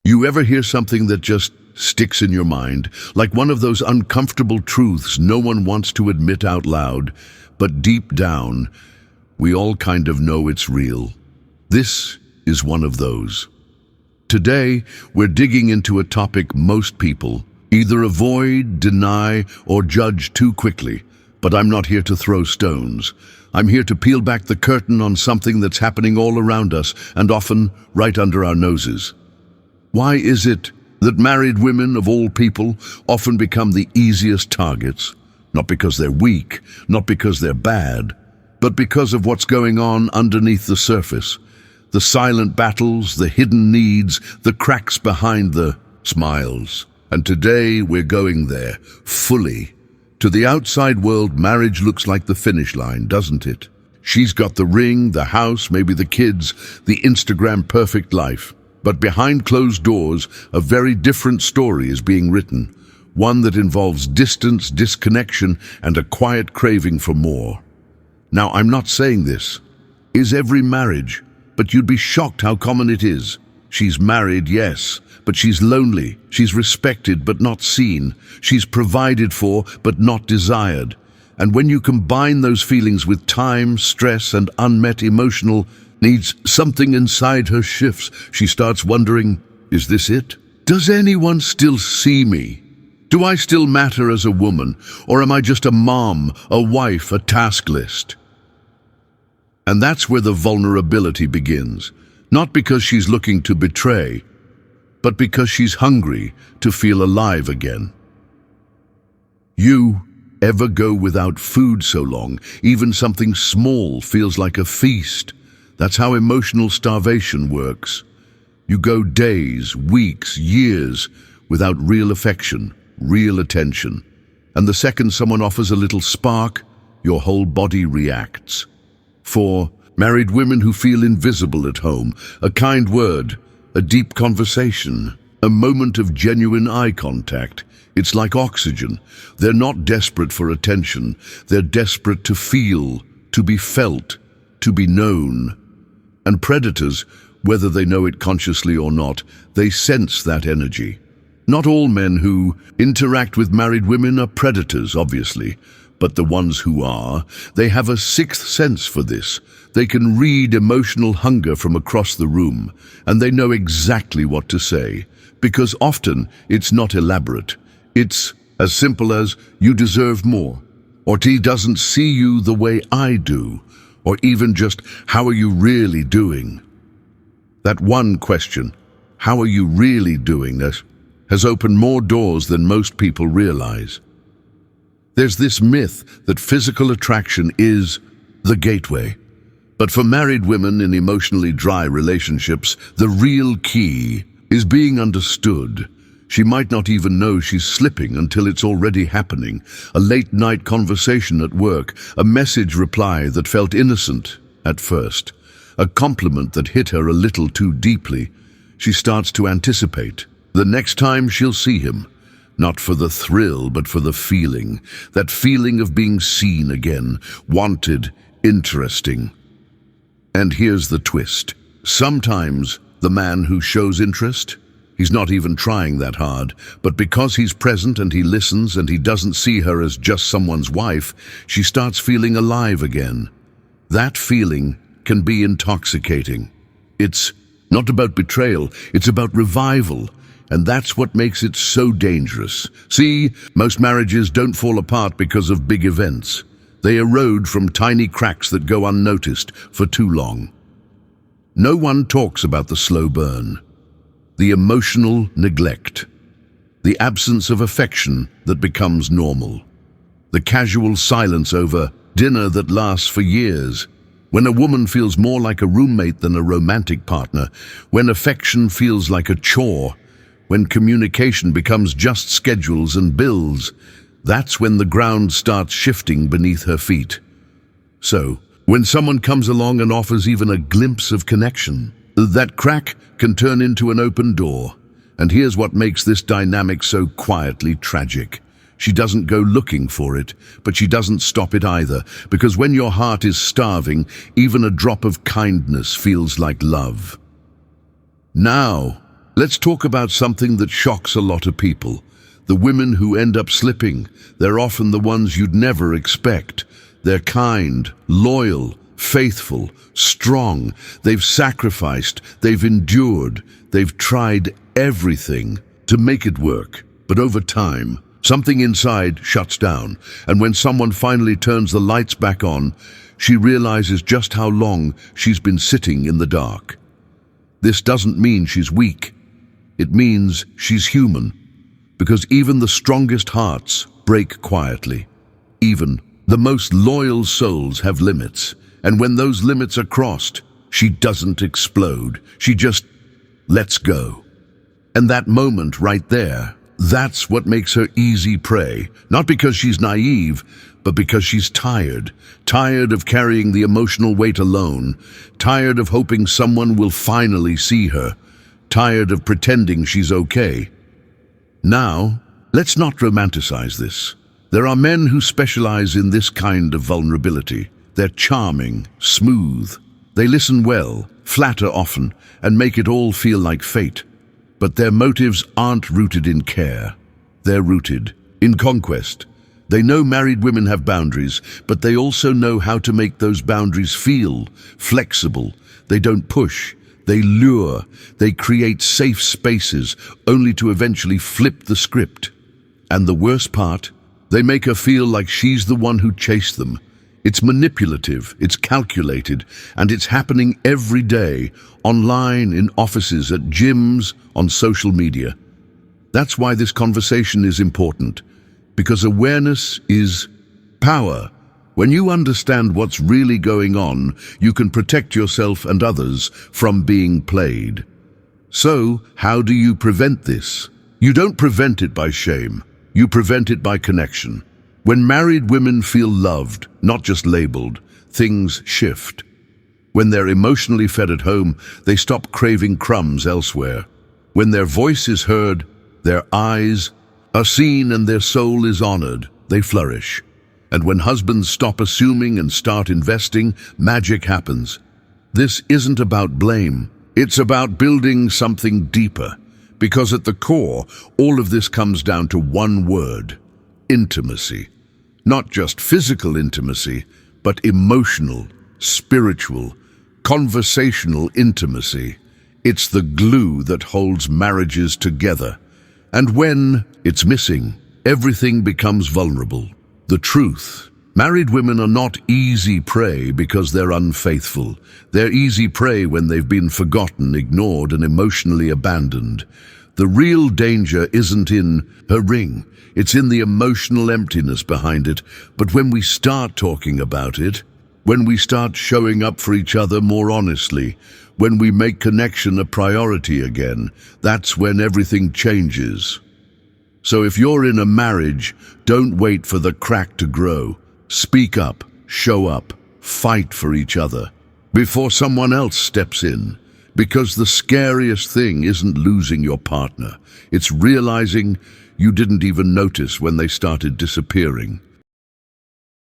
You ever hear something that just sticks in your mind, like one of those uncomfortable truths no one wants to admit out loud, but deep down, we all kind of know it's real? This is one of those. Today, we're digging into a topic most people either avoid, deny, or judge too quickly. But I'm not here to throw stones. I'm here to peel back the curtain on something that's happening all around us and often right under our noses. Why is it that married women of all people often become the easiest targets? Not because they're weak, not because they're bad, but because of what's going on underneath the surface. The silent battles, the hidden needs, the cracks behind the smiles. And today we're going there, fully. To the outside world, marriage looks like the finish line, doesn't it? She's got the ring, the house, maybe the kids, the Instagram perfect life. But behind closed doors, a very different story is being written. One that involves distance, disconnection, and a quiet craving for more. Now, I'm not saying this is every marriage, but you'd be shocked how common it is. She's married, yes, but she's lonely. She's respected, but not seen. She's provided for, but not desired. And when you combine those feelings with time, stress, and unmet emotional needs, something inside her shifts. She starts wondering, is this it? Does anyone still see me? Do I still matter as a woman? Or am I just a mom, a wife, a task list? And that's where the vulnerability begins. Not because she's looking to betray, but because she's hungry to feel alive again. You ever go without food so long, even something small feels like a feast? That's how emotional starvation works. You go days, weeks, years without real affection, real attention. And the second someone offers a little spark, your whole body reacts. For married women who feel invisible at home, a kind word, a deep conversation, a moment of genuine eye contact, it's like oxygen. They're not desperate for attention. They're desperate to feel, to be felt, to be known. And predators, whether they know it consciously or not, they sense that energy. Not all men who interact with married women are predators, obviously, but the ones who are, they have a sixth sense for this. They can read emotional hunger from across the room, and they know exactly what to say, because often it's not elaborate. It's as simple as, you deserve more, or he doesn't see you the way I do, or even just, how are you really doing? That one question, how are you really doing this, has opened more doors than most people realize. There's this myth that physical attraction is the gateway. But for married women in emotionally dry relationships, the real key is being understood. She might not even know she's slipping until it's already happening. A late-night conversation at work, a message reply that felt innocent at first, a compliment that hit her a little too deeply. She starts to anticipate the next time she'll see him, not for the thrill, but for the feeling, that feeling of being seen again, wanted, interesting. And here's the twist. Sometimes the man who shows interest, he's not even trying that hard, but because he's present and he listens and he doesn't see her as just someone's wife, she starts feeling alive again. That feeling can be intoxicating. It's not about betrayal, it's about revival. And that's what makes it so dangerous. See, most marriages don't fall apart because of big events. They erode from tiny cracks that go unnoticed for too long. No one talks about the slow burn, the emotional neglect, the absence of affection that becomes normal, the casual silence over dinner that lasts for years, when a woman feels more like a roommate than a romantic partner, when affection feels like a chore, when communication becomes just schedules and bills. That's when the ground starts shifting beneath her feet. So, when someone comes along and offers even a glimpse of connection, that crack can turn into an open door. And here's what makes this dynamic so quietly tragic. She doesn't go looking for it, but she doesn't stop it either, because when your heart is starving, even a drop of kindness feels like love. Now, let's talk about something that shocks a lot of people. The women who end up slipping, they're often the ones you'd never expect. They're kind, loyal, faithful, strong. They've sacrificed, they've endured, they've tried everything to make it work. But over time, something inside shuts down, and when someone finally turns the lights back on, she realizes just how long she's been sitting in the dark. This doesn't mean she's weak. It means she's human, because even the strongest hearts break quietly. Even the most loyal souls have limits, and when those limits are crossed, she doesn't explode. She just lets go. And that moment right there, that's what makes her easy prey. Not because she's naive, but because she's tired. Tired of carrying the emotional weight alone. Tired of hoping someone will finally see her. Tired of pretending she's okay. Now, let's not romanticize this. There are men who specialize in this kind of vulnerability. They're charming, smooth. They listen well, flatter often, and make it all feel like fate. But their motives aren't rooted in care. They're rooted in conquest. They know married women have boundaries, but they also know how to make those boundaries feel flexible. They don't push. They lure. They create safe spaces, only to eventually flip the script. And the worst part? They make her feel like she's the one who chased them. It's manipulative, it's calculated, and it's happening every day, online, in offices, at gyms, on social media. That's why this conversation is important, because awareness is power. When you understand what's really going on, you can protect yourself and others from being played. So, how do you prevent this? You don't prevent it by shame. You prevent it by connection. When married women feel loved, not just labeled, things shift. When they're emotionally fed at home, they stop craving crumbs elsewhere. When their voice is heard, their eyes are seen and their soul is honored, they flourish. And when husbands stop assuming and start investing, magic happens. This isn't about blame. It's about building something deeper. Because at the core, all of this comes down to one word: intimacy. Not just physical intimacy, but emotional, spiritual, conversational intimacy. It's the glue that holds marriages together. And when it's missing, everything becomes vulnerable. The truth: married women are not easy prey because they're unfaithful. They're easy prey when they've been forgotten, ignored, and emotionally abandoned. The real danger isn't in her ring. It's in the emotional emptiness behind it. But when we start talking about it, when we start showing up for each other more honestly, when we make connection a priority again, that's when everything changes. So if you're in a marriage, don't wait for the crack to grow. Speak up, show up, fight for each other before someone else steps in. Because the scariest thing isn't losing your partner. It's realizing you didn't even notice when they started disappearing.